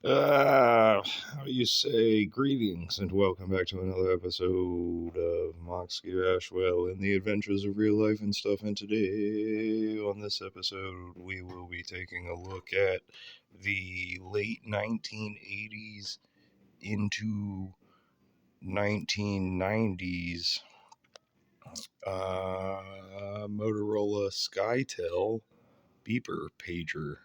How you say greetings and welcome back to another episode of Moxie Ashwell and the adventures of real life and stuff. And today, on this episode, we will be taking a look at the late 1980s into 1990s Motorola Skytel beeper pager.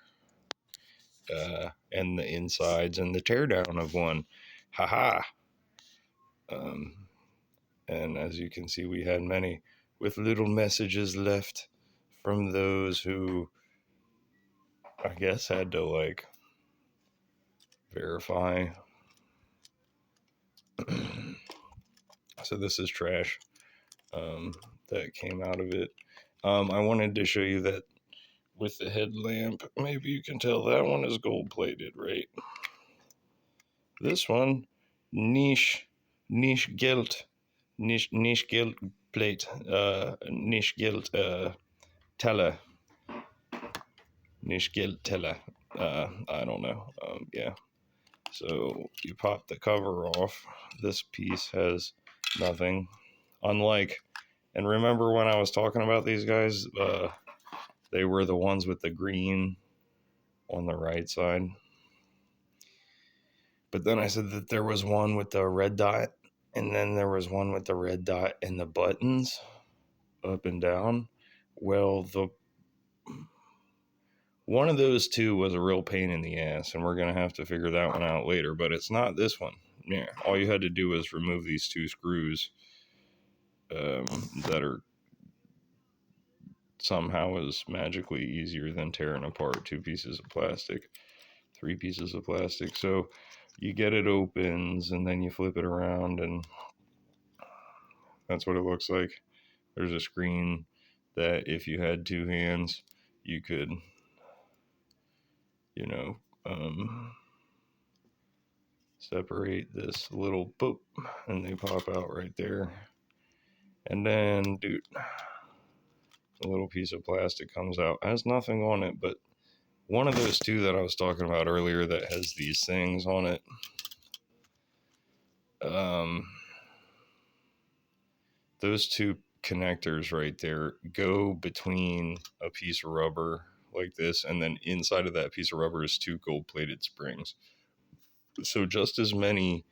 And the insides and the teardown of one. Haha. And as you can see, we had many with little messages left from those who, I guess, had to verify. So this is trash that came out of it. I wanted to show you that with the headlamp, maybe you can tell that one is gold plated, right? This one, niche gilt plate, niche gilt teller, niche gilt teller. I don't know. Yeah. So you pop the cover off. This piece has nothing. Unlike, and remember when I was talking about these guys, they were the ones with the green on the right side. But then I said that there was one with the red dot, and then there was one with the red dot and the buttons up and down. Well, one of those two was a real pain in the ass, and we're going to have to figure that one out later, but it's not this one. Yeah, all you had to do was remove these two screws that are somehow is magically easier than tearing apart two pieces of plastic, three pieces of plastic. So you get it opens, and then you flip it around, and that's what it looks like. There's a screen that if you had two hands, you could, separate this little boop, and they pop out right there. And then, dude, a little piece of plastic comes out. It has nothing on it, but one of those two that I was talking about earlier that has these things on it, those two connectors right there go between a piece of rubber like this, and then inside of that piece of rubber is two gold-plated springs. So just as many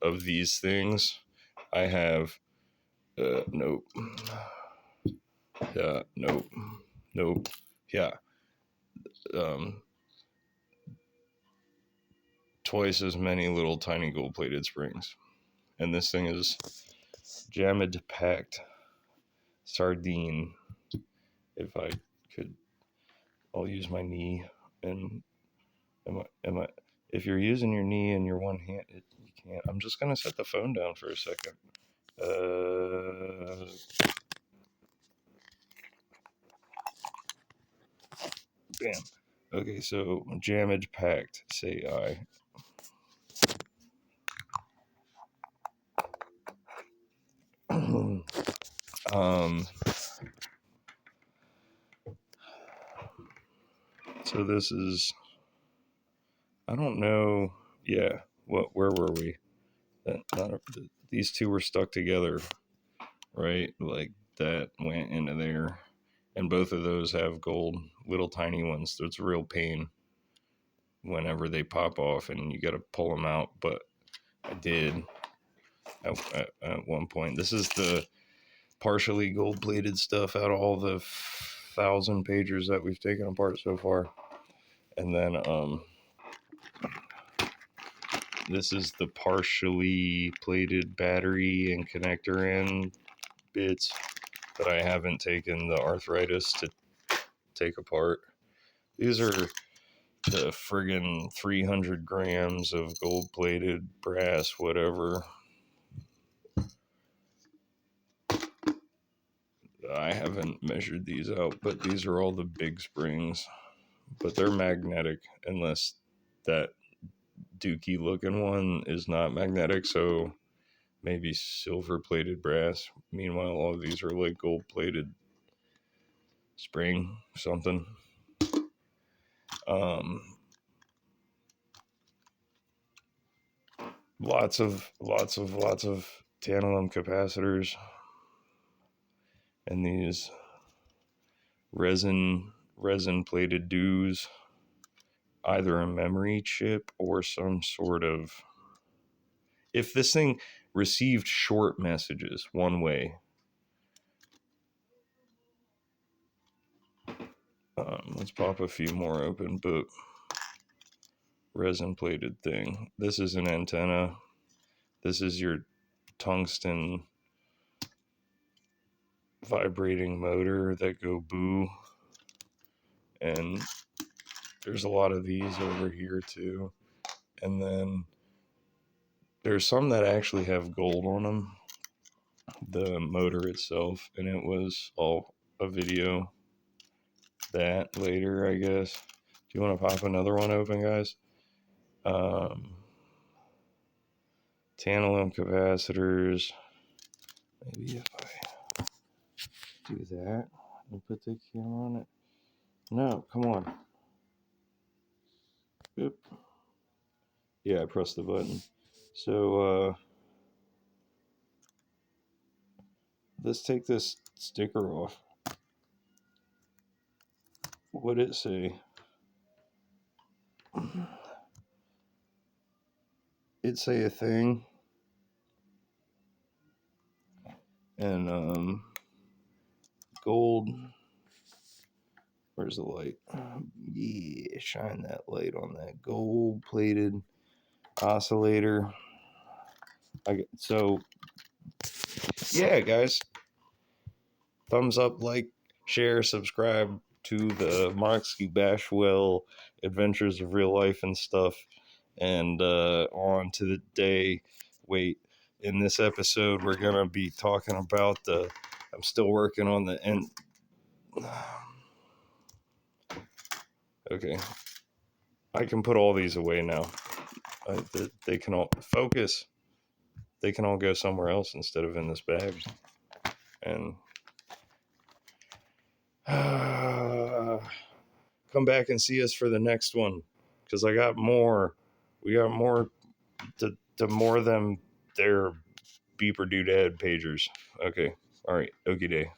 of these things, I have, nope, yeah, nope, yeah, twice as many little tiny gold-plated springs. And this thing is jammed packed sardine. If I could, I'll use my knee. And if you're using your knee and your one hand, you can't. I'm just gonna set the phone down for a second. Bam. Okay, so jammed packed, say I. So this is, I don't know. Yeah. Where were we? These two were stuck together, right? Like that went into there, and both of those have gold, little tiny ones. So it's a real pain whenever they pop off, and you got to pull them out. But I did at one point. This is the partially gold-plated stuff out of all the 1,000 pagers that we've taken apart so far. And then this is the partially plated battery and connector end bits that I haven't taken the arthritis to take apart. These are the friggin' 300 grams of gold-plated brass, whatever. I haven't measured these out, but these are all the big springs. But they're magnetic, unless that dookie looking one is not magnetic, so maybe silver plated brass. Meanwhile, all of these are like gold plated spring something. lots of tantalum capacitors, and these resin plated dues, either a memory chip or some sort of, if this thing received short messages one way, let's pop a few more open, but resin plated thing. This is an antenna. This is your tungsten vibrating motor that go boo. And there's a lot of these over here too. And then there's some that actually have gold on them, the motor itself, and it was all a video that later, I guess. Do you want to pop another one open, guys? Tantalum capacitors. Maybe if I do that and put the camera on it. No, come on. Oop. Yeah, I pressed the button. So let's take this sticker off. What did it say? It say a thing. And gold. Where's the light? Yeah, shine that light on that gold plated oscillator. So yeah, guys, thumbs up, like, share, subscribe to the Moxie Bashwell Adventures of Real Life and stuff. And on to the day. Wait, in this episode, we're gonna be talking about I'm still working on the end. Okay, I can put all these away now. They can all focus. They can all go somewhere else instead of in this bag. And come back and see us for the next one, because I got more. We got more to more than their beeper doodad pagers. Okay, all right, okie day.